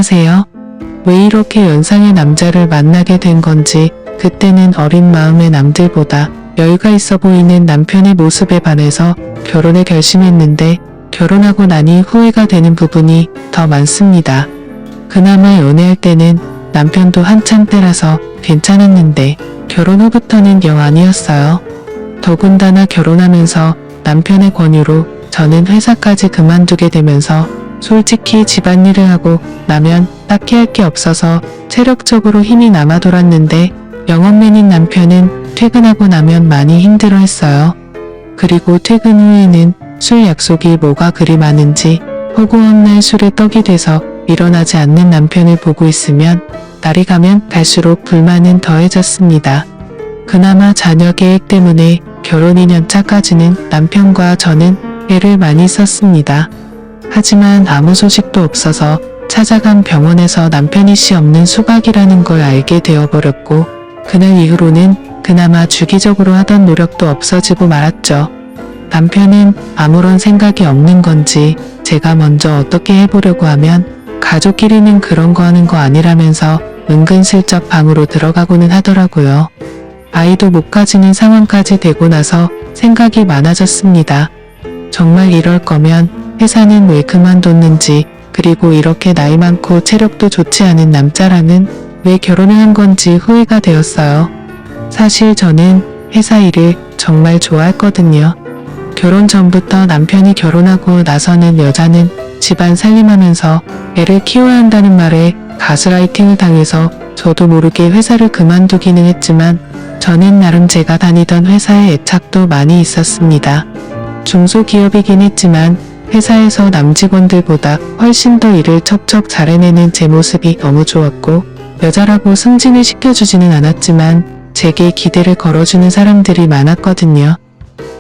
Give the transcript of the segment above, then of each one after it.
안녕하세요. 왜 이렇게 연상의 남자를 만나게 된 건지 그때는 어린 마음의 남들보다 여유가 있어 보이는 남편의 모습에 반해서 결혼을 결심했는데 결혼하고 나니 후회가 되는 부분이 더 많습니다. 그나마 연애할 때는 남편도 한참 때라서 괜찮았는데 결혼 후부터는 영 아니었어요. 더군다나 결혼하면서 남편의 권유로 저는 회사까지 그만두게 되면서 솔직히 집안일을 하고 나면 딱히 할 게 없어서 체력적으로 힘이 남아 돌았는데 영업맨인 남편은 퇴근하고 나면 많이 힘들어했어요. 그리고 퇴근 후에는 술 약속이 뭐가 그리 많은지 허구한 날 술에 떡이 돼서 일어나지 않는 남편을 보고 있으면 날이 가면 갈수록 불만은 더해졌습니다. 그나마 자녀 계획 때문에 결혼 2년차까지는 남편과 저는 애를 많이 썼습니다. 하지만 아무 소식도 없어서 찾아간 병원에서 남편이 씨 없는 수박이라는 걸 알게 되어버렸고 그날 이후로는 그나마 주기적으로 하던 노력도 없어지고 말았죠. 남편은 아무런 생각이 없는 건지 제가 먼저 어떻게 해보려고 하면 가족끼리는 그런 거 하는 거 아니라면서 은근슬쩍 방으로 들어가고는 하더라고요. 아이도 못 가지는 상황까지 되고 나서 생각이 많아졌습니다. 정말 이럴 거면 회사는 왜 그만뒀는지 그리고 이렇게 나이 많고 체력도 좋지 않은 남자랑은 왜 결혼을 한 건지 후회가 되었어요. 사실 저는 회사 일을 정말 좋아했거든요. 결혼 전부터 남편이 결혼하고 나서는 여자는 집안 살림하면서 애를 키워야 한다는 말에 가스라이팅을 당해서 저도 모르게 회사를 그만두기는 했지만 저는 나름 제가 다니던 회사에 애착도 많이 있었습니다. 중소기업이긴 했지만 회사에서 남직원들보다 훨씬 더 일을 척척 잘해내는 제 모습이 너무 좋았고 여자라고 승진을 시켜주지는 않았지만 제게 기대를 걸어주는 사람들이 많았거든요.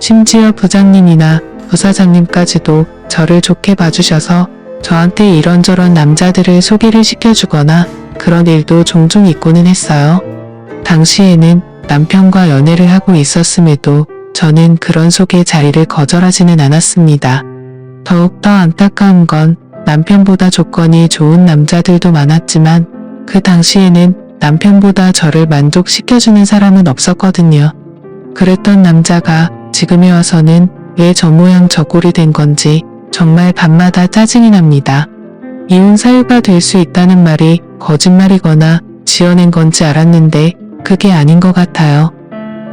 심지어 부장님이나 부사장님까지도 저를 좋게 봐주셔서 저한테 이런저런 남자들을 소개를 시켜주거나 그런 일도 종종 있고는 했어요. 당시에는 남편과 연애를 하고 있었음에도 저는 그런 소개 자리를 거절하지는 않았습니다. 더욱더 안타까운 건 남편보다 조건이 좋은 남자들도 많았지만 그 당시에는 남편보다 저를 만족시켜주는 사람은 없었거든요. 그랬던 남자가 지금에 와서는 왜 저 모양 저 꼴이 된 건지 정말 밤마다 짜증이 납니다. 이혼 사유가 될 수 있다는 말이 거짓말이거나 지어낸 건지 알았는데 그게 아닌 것 같아요.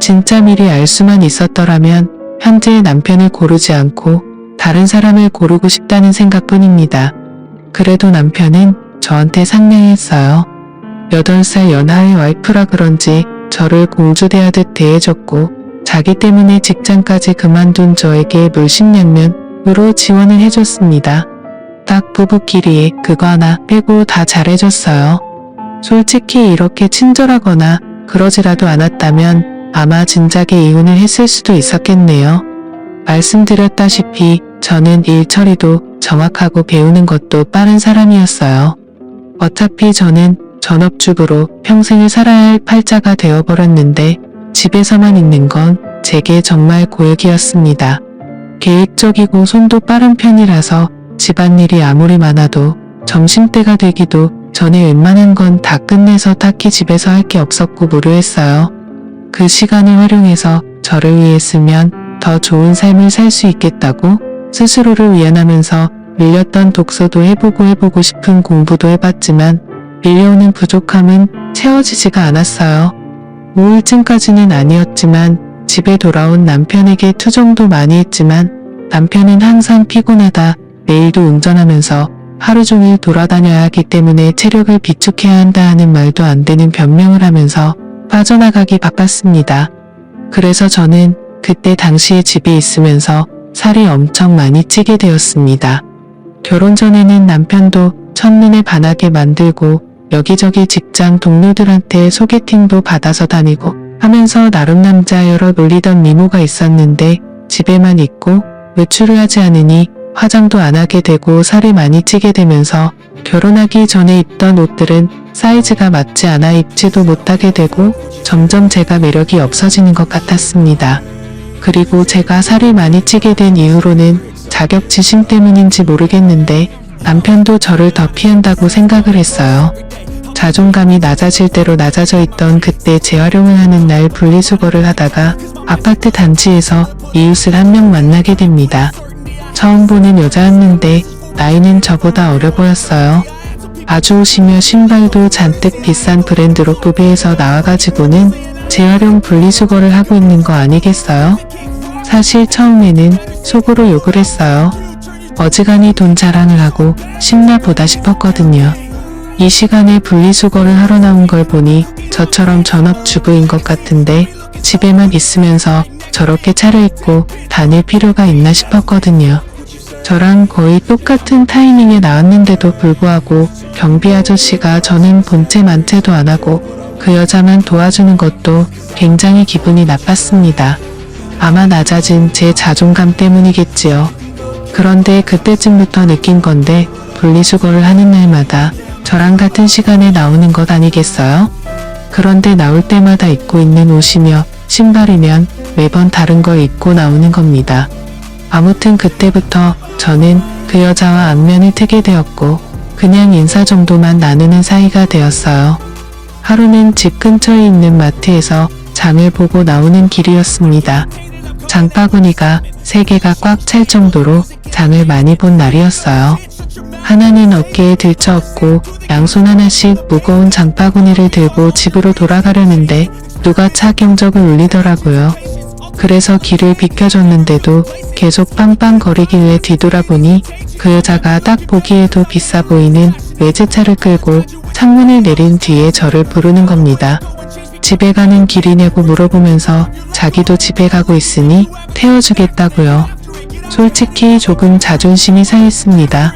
진짜 미리 알 수만 있었더라면 현재의 남편을 고르지 않고 다른 사람을 고르고 싶다는 생각뿐입니다. 그래도 남편은 저한테 상냥했어요. 8살 연하의 와이프라 그런지 저를 공주 대하듯 대해줬고 자기 때문에 직장까지 그만둔 저에게 물심양면으로 지원을 해줬습니다. 딱 부부끼리 그거 하나 빼고 다 잘해줬어요. 솔직히 이렇게 친절하거나 그러지라도 않았다면 아마 진작에 이혼을 했을 수도 있었겠네요. 말씀드렸다시피 저는 일 처리도 정확하고 배우는 것도 빠른 사람이었어요. 어차피 저는 전업주부로 평생을 살아야 할 팔자가 되어버렸는데 집에서만 있는 건 제게 정말 고역이었습니다. 계획적이고 손도 빠른 편이라서 집안일이 아무리 많아도 점심때가 되기도 전에 웬만한 건 다 끝내서 딱히 집에서 할 게 없었고 무료했어요. 그 시간을 활용해서 저를 위해 쓰면 더 좋은 삶을 살 수 있겠다고 스스로를 위안하면서 밀렸던 독서도 해보고 싶은 공부도 해봤지만 밀려오는 부족함은 채워지지가 않았어요. 우울증까지는 아니었지만 집에 돌아온 남편에게 투정도 많이 했지만 남편은 항상 피곤하다 매일도 운전하면서 하루 종일 돌아다녀야 하기 때문에 체력을 비축해야 한다 하는 말도 안 되는 변명을 하면서 빠져나가기 바빴습니다. 그래서 저는 그때 당시에 집에 있으면서 살이 엄청 많이 찌게 되었습니다. 결혼 전에는 남편도 첫눈에 반하게 만들고 여기저기 직장 동료들한테 소개팅도 받아서 다니고 하면서 나름 남자 여러 놀리던 미모가 있었는데 집에만 있고 외출을 하지 않으니 화장도 안 하게 되고 살이 많이 찌게 되면서 결혼하기 전에 입던 옷들은 사이즈가 맞지 않아 입지도 못하게 되고 점점 제가 매력이 없어지는 것 같았습니다. 그리고 제가 살이 많이 찌게 된 이후로는 자격지심 때문인지 모르겠는데 남편도 저를 더 피한다고 생각을 했어요. 자존감이 낮아질 대로 낮아져 있던 그때 재활용을 하는 날 분리수거를 하다가 아파트 단지에서 이웃을 한 명 만나게 됩니다. 처음 보는 여자였는데 나이는 저보다 어려 보였어요. 아주 오시며 신발도 잔뜩 비싼 브랜드로 구비해서 나와가지고는 재활용 분리수거를 하고 있는 거 아니겠어요? 사실 처음에는 속으로 욕을 했어요. 어지간히 돈 자랑을 하고 싶나 보다 싶었거든요. 이 시간에 분리수거를 하러 나온 걸 보니 저처럼 전업주부인 것 같은데 집에만 있으면서 저렇게 차려입고 다닐 필요가 있나 싶었거든요. 저랑 거의 똑같은 타이밍에 나왔는데도 불구하고 경비 아저씨가 저는 본체 만체도 안 하고 그 여자만 도와주는 것도 굉장히 기분이 나빴습니다. 아마 낮아진 제 자존감 때문이겠지요. 그런데 그때쯤부터 느낀 건데 분리수거를 하는 날마다 저랑 같은 시간에 나오는 것 아니겠어요? 그런데 나올 때마다 입고 있는 옷이며 신발이면 매번 다른 걸 입고 나오는 겁니다. 아무튼 그때부터 저는 그 여자와 안면을 트게 되었고 그냥 인사 정도만 나누는 사이가 되었어요. 하루는 집 근처에 있는 마트에서 장을 보고 나오는 길이었습니다. 장바구니가 3개가 꽉 찰 정도로 장을 많이 본 날이었어요. 하나는 어깨에 들쳐업고 양손 하나씩 무거운 장바구니를 들고 집으로 돌아가려는데 누가 차 경적을 울리더라고요. 그래서 길을 비켜줬는데도 계속 빵빵거리길래 뒤돌아보니 그 여자가 딱 보기에도 비싸 보이는 외제차를 끌고 창문을 내린 뒤에 저를 부르는 겁니다. 집에 가는 길이냐고 물어보면서 자기도 집에 가고 있으니 태워주겠다고요. 솔직히 조금 자존심이 상했습니다.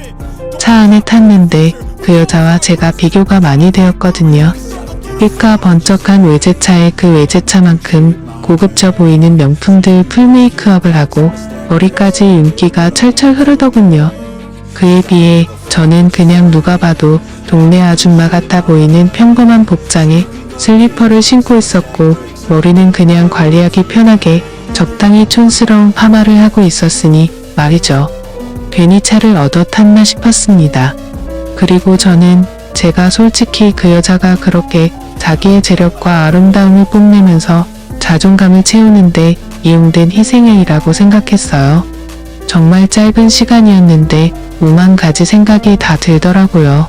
차 안에 탔는데 그 여자와 제가 비교가 많이 되었거든요. 빛과 번쩍한 외제차에 그 외제차만큼 고급져 보이는 명품들 풀 메이크업을 하고 머리까지 윤기가 철철 흐르더군요. 그에 비해 저는 그냥 누가 봐도 동네 아줌마 같아 보이는 평범한 복장에 슬리퍼를 신고 있었고 머리는 그냥 관리하기 편하게 적당히 촌스러운 파마를 하고 있었으니 말이죠. 괜히 차를 얻어 탔나 싶었습니다. 그리고 저는 제가 솔직히 그 여자가 그렇게 자기의 재력과 아름다움을 뽐내면서 자존감을 채우는데 이용된 희생양이라고 생각했어요. 정말 짧은 시간이었는데 5만 가지 생각이 다 들더라고요.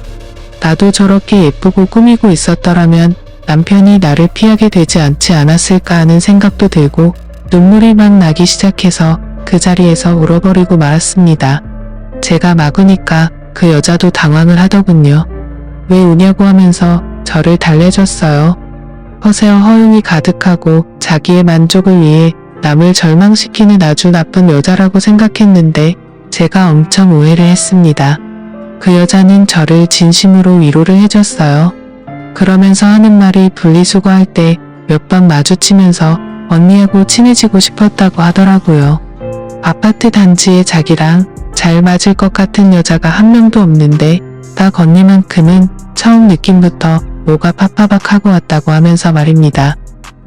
나도 저렇게 예쁘고 꾸미고 있었더라면 남편이 나를 피하게 되지 않지 않았을까 하는 생각도 들고 눈물이 막 나기 시작해서 그 자리에서 울어버리고 말았습니다. 제가 막으니까 그 여자도 당황을 하더군요. 왜 우냐고 하면서 저를 달래줬어요. 허세와 허용이 가득하고 자기의 만족을 위해 남을 절망시키는 아주 나쁜 여자라고 생각했는데 제가 엄청 오해를 했습니다. 그 여자는 저를 진심으로 위로를 해줬어요. 그러면서 하는 말이 분리수거할 때 몇 번 마주치면서 언니하고 친해지고 싶었다고 하더라고요. 아파트 단지에 자기랑 잘 맞을 것 같은 여자가 한 명도 없는데 딱 언니만큼은 처음 느낌부터 뭐가 팍팍하고 왔다고 하면서 말입니다.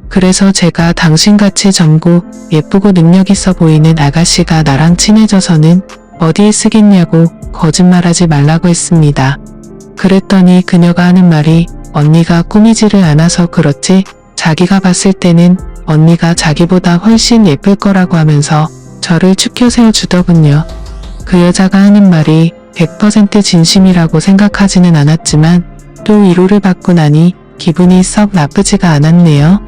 그래서 제가 당신같이 젊고 예쁘고 능력 있어 보이는 아가씨가 나랑 친해져서는 어디에 쓰겠냐고 거짓말하지 말라고 했습니다. 그랬더니 그녀가 하는 말이 언니가 꾸미지를 않아서 그렇지 자기가 봤을 때는 언니가 자기보다 훨씬 예쁠 거라고 하면서 저를 추켜 세워주더군요. 그 여자가 하는 말이 100% 진심이라고 생각하지는 않았지만 또 위로를 받고 나니 기분이 썩 나쁘지가 않았네요.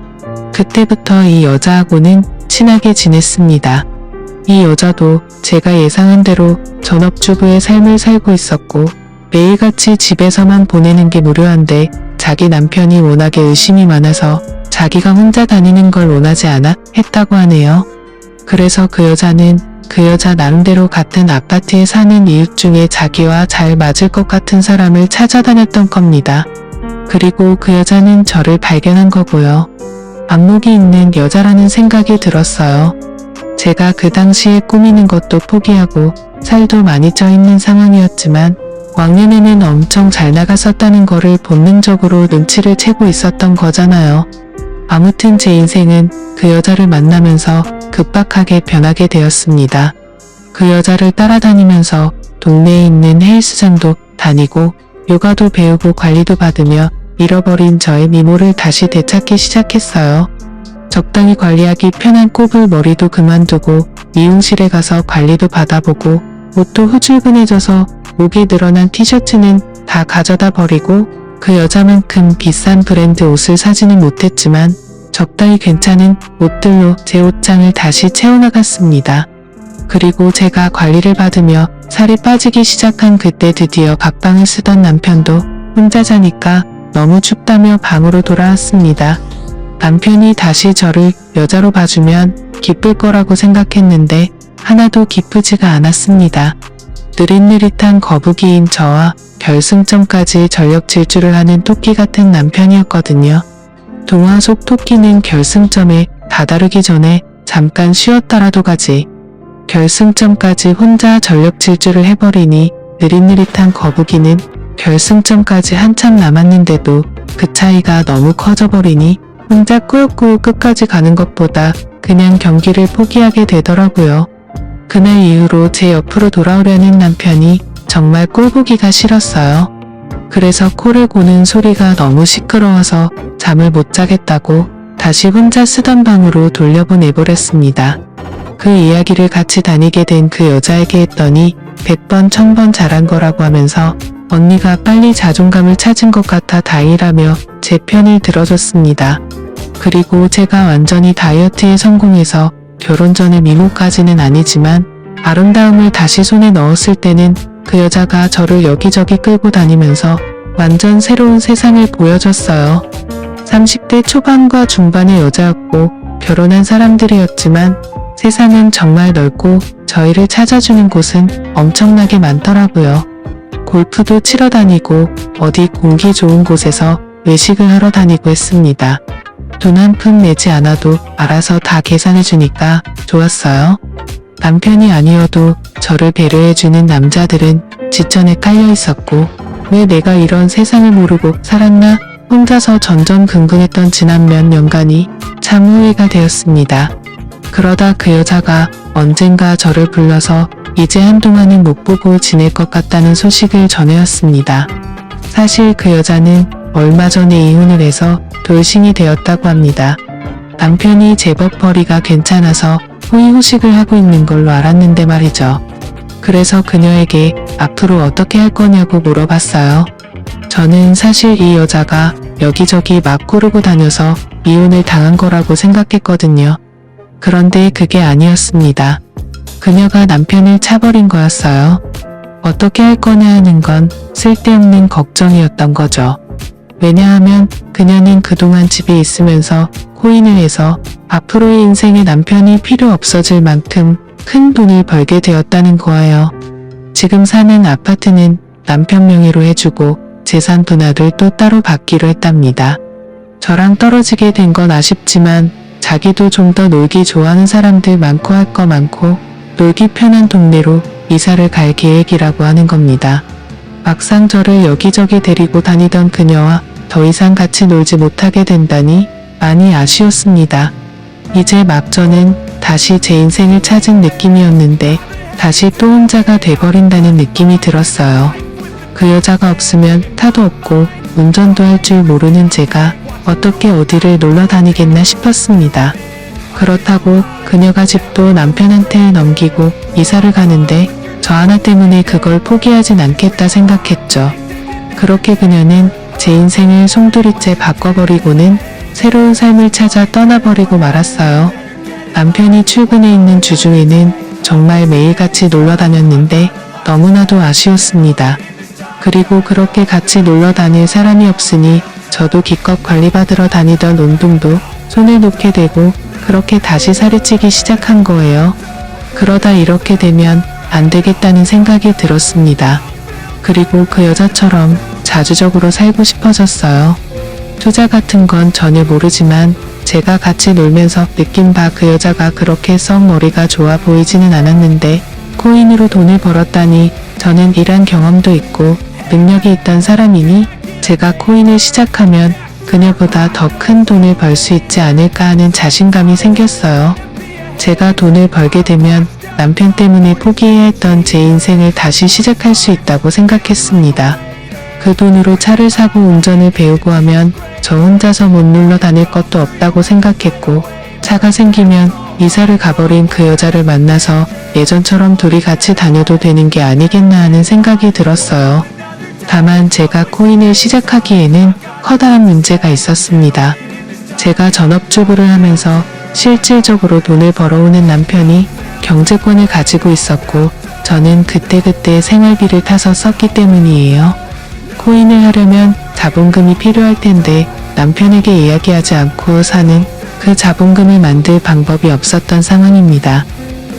그때부터 이 여자하고는 친하게 지냈습니다. 이 여자도 제가 예상한 대로 전업주부의 삶을 살고 있었고 매일같이 집에서만 보내는 게 무료한데 자기 남편이 워낙에 의심이 많아서 자기가 혼자 다니는 걸 원하지 않아 했다고 하네요. 그래서 그 여자는 그 여자 나름대로 같은 아파트에 사는 이웃 중에 자기와 잘 맞을 것 같은 사람을 찾아다녔던 겁니다. 그리고 그 여자는 저를 발견한 거고요. 안목이 있는 여자라는 생각이 들었어요. 제가 그 당시에 꾸미는 것도 포기하고 살도 많이 쪄 있는 상황이었지만 왕년에는 엄청 잘 나갔었다는 거를 본능적으로 눈치를 채고 있었던 거잖아요. 아무튼 제 인생은 그 여자를 만나면서 급박하게 변하게 되었습니다. 그 여자를 따라다니면서 동네에 있는 헬스장도 다니고 요가도 배우고 관리도 받으며 잃어버린 저의 미모를 다시 되찾기 시작했어요. 적당히 관리하기 편한 꼽을 머리도 그만두고 미용실에 가서 관리도 받아보고 옷도 후줄근해져서 목이 늘어난 티셔츠는 다 가져다 버리고 그 여자만큼 비싼 브랜드 옷을 사지는 못했지만 적당히 괜찮은 옷들로 제 옷장을 다시 채워나갔습니다. 그리고 제가 관리를 받으며 살이 빠지기 시작한 그때 드디어 각방을 쓰던 남편도 혼자 자니까 너무 춥다며 방으로 돌아왔습니다. 남편이 다시 저를 여자로 봐주면 기쁠 거라고 생각했는데 하나도 기쁘지가 않았습니다. 느릿느릿한 거북이인 저와 결승점까지 전력 질주를 하는 토끼 같은 남편이었거든요. 동화 속 토끼는 결승점에 다다르기 전에 잠깐 쉬었다라도 가지. 결승점까지 혼자 전력 질주를 해버리니 느릿느릿한 거북이는 결승점까지 한참 남았는데도 그 차이가 너무 커져버리니 혼자 꾸역꾸역 끝까지 가는 것보다 그냥 경기를 포기하게 되더라고요. 그날 이후로 제 옆으로 돌아오려는 남편이 정말 꼴보기가 싫었어요. 그래서 코를 고는 소리가 너무 시끄러워서 잠을 못 자겠다고 다시 혼자 쓰던 방으로 돌려보내버렸습니다. 그 이야기를 같이 다니게 된 그 여자에게 했더니 100번 1000번 잘한 거라고 하면서 언니가 빨리 자존감을 찾은 것 같아 다행이라며 제 편을 들어줬습니다. 그리고 제가 완전히 다이어트에 성공해서 결혼 전에 미모까지는 아니지만 아름다움을 다시 손에 넣었을 때는 그 여자가 저를 여기저기 끌고 다니면서 완전 새로운 세상을 보여줬어요. 30대 초반과 중반의 여자였고 결혼한 사람들이었지만 세상은 정말 넓고 저희를 찾아주는 곳은 엄청나게 많더라고요. 골프도 치러 다니고 어디 공기 좋은 곳에서 외식을 하러 다니고 했습니다. 돈 한 푼 내지 않아도 알아서 다 계산해주니까 좋았어요. 남편이 아니어도 저를 배려해주는 남자들은 지천에 깔려 있었고 왜 내가 이런 세상을 모르고 살았나 혼자서 전전긍긍했던 지난 몇 년간이 참 후회가 되었습니다. 그러다 그 여자가 언젠가 저를 불러서 이제 한동안은 못 보고 지낼 것 같다는 소식을 전해왔습니다. 사실 그 여자는 얼마 전에 이혼을 해서 돌싱이 되었다고 합니다. 남편이 제법 벌이가 괜찮아서 호의호식을 하고 있는 걸로 알았는데 말이죠. 그래서 그녀에게 앞으로 어떻게 할 거냐고 물어봤어요. 저는 사실 이 여자가 여기저기 막 고르고 다녀서 이혼을 당한 거라고 생각했거든요. 그런데 그게 아니었습니다. 그녀가 남편을 차버린 거였어요. 어떻게 할 거냐 하는 건 쓸데없는 걱정이었던 거죠. 왜냐하면 그녀는 그동안 집에 있으면서 코인을 해서 앞으로의 인생에 남편이 필요 없어질 만큼 큰 돈을 벌게 되었다는 거예요. 지금 사는 아파트는 남편 명의로 해주고 재산 분할을 또 따로 받기로 했답니다. 저랑 떨어지게 된 건 아쉽지만 자기도 좀 더 놀기 좋아하는 사람들 많고 할 거 많고 놀기 편한 동네로 이사를 갈 계획이라고 하는 겁니다. 막상 저를 여기저기 데리고 다니던 그녀와 더 이상 같이 놀지 못하게 된다니 많이 아쉬웠습니다. 이제 막 저는 다시 제 인생을 찾은 느낌이었는데 다시 또 혼자가 돼버린다는 느낌이 들었어요. 그 여자가 없으면 차도 없고 운전도 할 줄 모르는 제가 어떻게 어디를 놀러 다니겠나 싶었습니다. 그렇다고 그녀가 집도 남편한테 넘기고 이사를 가는데 저 하나 때문에 그걸 포기하진 않겠다 생각했죠. 그렇게 그녀는 제 인생을 송두리째 바꿔버리고는 새로운 삶을 찾아 떠나버리고 말았어요. 남편이 출근해 있는 주중에는 정말 매일같이 놀러 다녔는데 너무나도 아쉬웠습니다. 그리고 그렇게 같이 놀러 다닐 사람이 없으니 저도 기껏 관리받으러 다니던 운동도 손을 놓게 되고 그렇게 다시 살이 찌기 시작한 거예요. 그러다 이렇게 되면 안 되겠다는 생각이 들었습니다. 그리고 그 여자처럼 자주적으로 살고 싶어졌어요. 투자 같은 건 전혀 모르지만 제가 같이 놀면서 느낀 바 그 여자가 그렇게 썩 머리가 좋아 보이지는 않았는데 코인으로 돈을 벌었다니 저는 일한 경험도 있고 능력이 있던 사람이니 제가 코인을 시작하면 그녀보다 더 큰 돈을 벌 수 있지 않을까 하는 자신감이 생겼어요. 제가 돈을 벌게 되면 남편 때문에 포기해야 했던 제 인생을 다시 시작할 수 있다고 생각했습니다. 그 돈으로 차를 사고 운전을 배우고 하면 저 혼자서 못 놀러 다닐 것도 없다고 생각했고, 차가 생기면 이사를 가버린 그 여자를 만나서 예전처럼 둘이 같이 다녀도 되는 게 아니겠나 하는 생각이 들었어요. 다만 제가 코인을 시작하기에는 커다란 문제가 있었습니다. 제가 전업주부를 하면서 실질적으로 돈을 벌어오는 남편이 경제권을 가지고 있었고, 저는 그때그때 생활비를 타서 썼기 때문이에요. 코인을 하려면 자본금이 필요할 텐데 남편에게 이야기하지 않고 사는 그 자본금을 만들 방법이 없었던 상황입니다.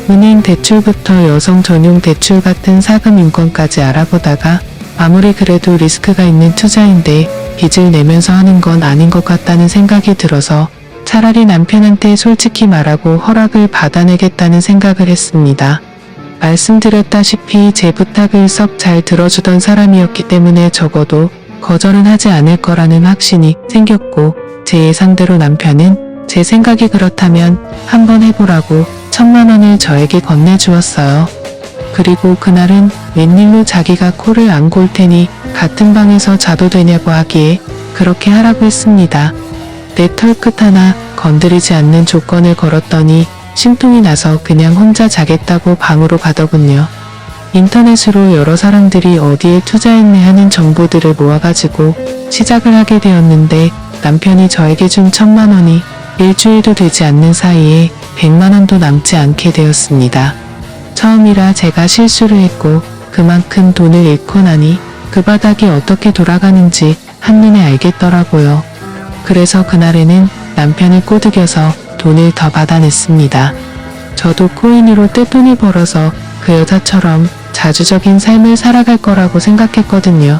은행 대출부터 여성 전용 대출 같은 사금 인권까지 알아보다가 아무리 그래도 리스크가 있는 투자인데 빚을 내면서 하는 건 아닌 것 같다는 생각이 들어서 차라리 남편한테 솔직히 말하고 허락을 받아내겠다는 생각을 했습니다. 말씀드렸다시피 제 부탁을 썩 잘 들어주던 사람이었기 때문에 적어도 거절은 하지 않을 거라는 확신이 생겼고, 제 예상대로 남편은 제 생각이 그렇다면 한번 해보라고 1,000만 원을 저에게 건네주었어요. 그리고 그날은 웬일로 자기가 코를 안 골 테니 같은 방에서 자도 되냐고 하기에 그렇게 하라고 했습니다. 내 털끝 하나 건드리지 않는 조건을 걸었더니 심통이 나서 그냥 혼자 자겠다고 방으로 가더군요. 인터넷으로 여러 사람들이 어디에 투자했네 하는 정보들을 모아가지고 시작을 하게 되었는데, 남편이 저에게 준 1,000만 원이 일주일도 되지 않는 사이에 100만 원도 남지 않게 되었습니다. 처음이라 제가 실수를 했고 그만큼 돈을 잃고 나니 그 바닥이 어떻게 돌아가는지 한눈에 알겠더라고요. 그래서 그날에는 남편을 꼬드겨서 돈을 더 받아냈습니다. 저도 코인으로 떼돈을 벌어서 그 여자처럼 자주적인 삶을 살아갈 거라고 생각했거든요.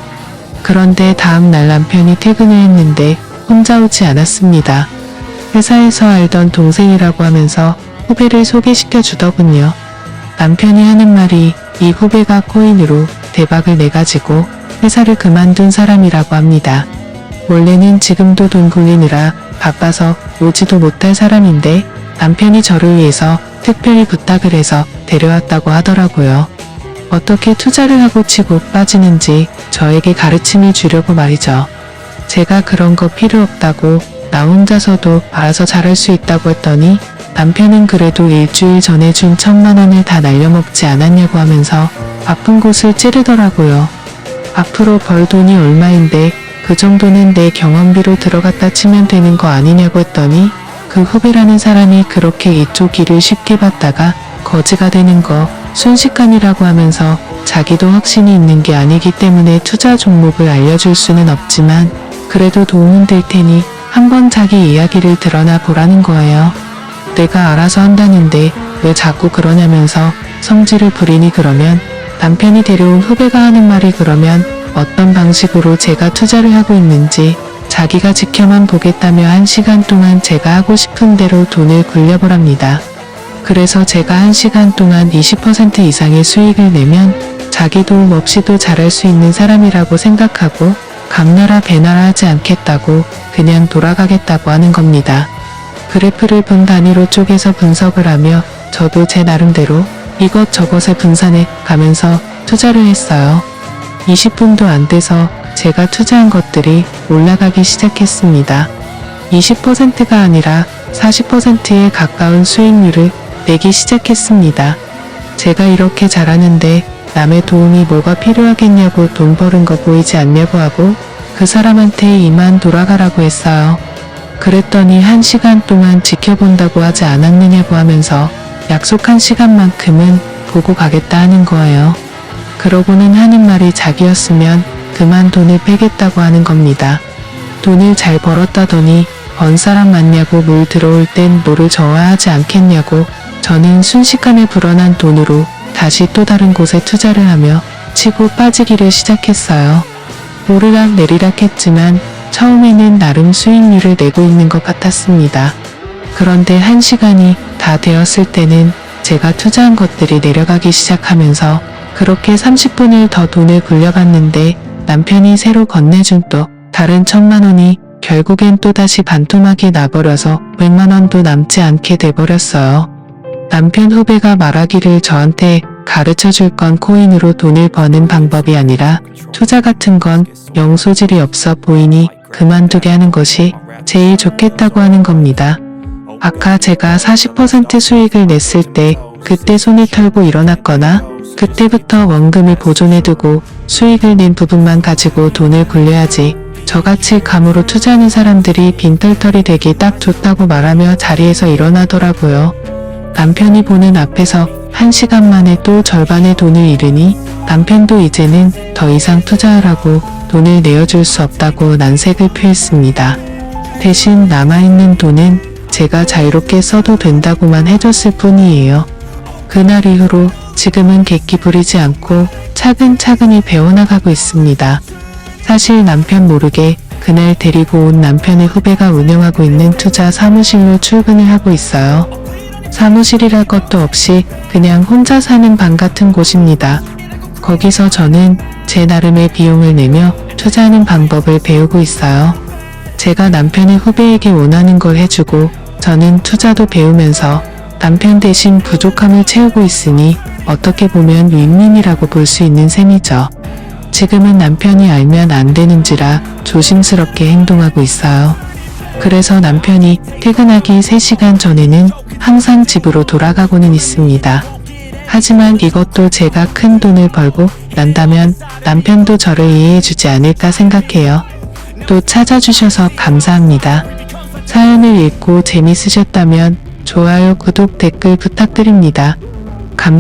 그런데 다음 날 남편이 퇴근을 했는데 혼자 오지 않았습니다. 회사에서 알던 동생이라고 하면서 후배를 소개시켜 주더군요. 남편이 하는 말이 이 후배가 코인으로 대박을 내가지고 회사를 그만둔 사람이라고 합니다. 원래는 지금도 돈 굴리느라 바빠서 오지도 못할 사람인데 남편이 저를 위해서 특별히 부탁을 해서 데려왔다고 하더라고요. 어떻게 투자를 하고 치고 빠지는지 저에게 가르침을 주려고 말이죠. 제가 그런 거 필요 없다고 나 혼자서도 알아서 잘할 수 있다고 했더니 남편은 그래도 일주일 전에 준 1,000만 원을 다 날려먹지 않았냐고 하면서 아픈 곳을 찌르더라고요. 앞으로 벌 돈이 얼마인데 그 정도는 내 경험비로 들어갔다 치면 되는 거 아니냐고 했더니 그 후배라는 사람이 그렇게 이쪽 일을 쉽게 받다가 거지가 되는 거 순식간이라고 하면서 자기도 확신이 있는 게 아니기 때문에 투자 종목을 알려줄 수는 없지만 그래도 도움은 될 테니 한번 자기 이야기를 드러나 보라는 거예요. 내가 알아서 한다는데 왜 자꾸 그러냐면서 성질을 부리니, 그러면 남편이 데려온 후배가 하는 말이 그러면 어떤 방식으로 제가 투자를 하고 있는지 자기가 지켜만 보겠다며 1시간 동안 제가 하고 싶은 대로 돈을 굴려보랍니다. 그래서 제가 1시간 동안 20% 이상의 수익을 내면 자기 도움 없이도 잘할 수 있는 사람이라고 생각하고 감나라 배나라 하지 않겠다고 그냥 돌아가겠다고 하는 겁니다. 그래프를 분 단위로 쪼개서 분석을 하며 저도 제 나름대로 이것저것을 분산해 가면서 투자를 했어요. 20분도 안 돼서 제가 투자한 것들이 올라가기 시작했습니다. 20%가 아니라 40%에 가까운 수익률을 내기 시작했습니다. 제가 이렇게 잘하는데 남의 도움이 뭐가 필요하겠냐고 돈 버는 거 보이지 않냐고 하고 그 사람한테 이만 돌아가라고 했어요. 그랬더니 1시간 동안 지켜본다고 하지 않았느냐고 하면서 약속한 시간만큼은 보고 가겠다 하는 거예요. 그러고는 하는 말이 자기였으면 그만 돈을 빼겠다고 하는 겁니다. 돈을 잘 벌었다더니 번 사람 맞냐고 물 들어올 땐 노를 저어야 하지 않겠냐고. 저는 순식간에 불어난 돈으로 다시 또 다른 곳에 투자를 하며 치고 빠지기를 시작했어요. 오르락 내리락 했지만 처음에는 나름 수익률을 내고 있는 것 같았습니다. 그런데 1시간이 다 되었을 때는 제가 투자한 것들이 내려가기 시작하면서 그렇게 30분을 더 돈을 굴려봤는데 남편이 새로 건네준 또 다른 1,000만 원이 결국엔 또다시 반토막이 나버려서 100만 원도 남지 않게 돼버렸어요. 남편 후배가 말하기를 저한테 가르쳐 줄 건 코인으로 돈을 버는 방법이 아니라 투자 같은 건 영 소질이 없어 보이니 그만두게 하는 것이 제일 좋겠다고 하는 겁니다. 아까 제가 40% 수익을 냈을 때 그때 손을 털고 일어났거나 그때부터 원금을 보존해두고 수익을 낸 부분만 가지고 돈을 굴려야지 저같이 감으로 투자하는 사람들이 빈털털이 되기 딱 좋다고 말하며 자리에서 일어나더라고요. 남편이 보는 앞에서 1시간 만에 또 절반의 돈을 잃으니 남편도 이제는 더 이상 투자하라고 돈을 내어줄 수 없다고 난색을 표했습니다. 대신 남아있는 돈은 제가 자유롭게 써도 된다고만 해줬을 뿐이에요. 그날 이후로 지금은 객기 부리지 않고 차근차근히 배워나가고 있습니다. 사실 남편 모르게 그날 데리고 온 남편의 후배가 운영하고 있는 투자 사무실로 출근을 하고 있어요. 사무실이랄 것도 없이 그냥 혼자 사는 방 같은 곳입니다. 거기서 저는 제 나름의 비용을 내며 투자하는 방법을 배우고 있어요. 제가 남편의 후배에게 원하는 걸 해주고 저는 투자도 배우면서 남편 대신 부족함을 채우고 있으니 어떻게 보면 윈윈이라고 볼 수 있는 셈이죠. 지금은 남편이 알면 안 되는지라 조심스럽게 행동하고 있어요. 그래서 남편이 퇴근하기 3시간 전에는 항상 집으로 돌아가고는 있습니다. 하지만 이것도 제가 큰 돈을 벌고 난다면 남편도 저를 이해해주지 않을까 생각해요. 또 찾아주셔서 감사합니다. 사연을 읽고 재밌으셨다면 좋아요, 구독, 댓글 부탁드립니다. 감사합니다.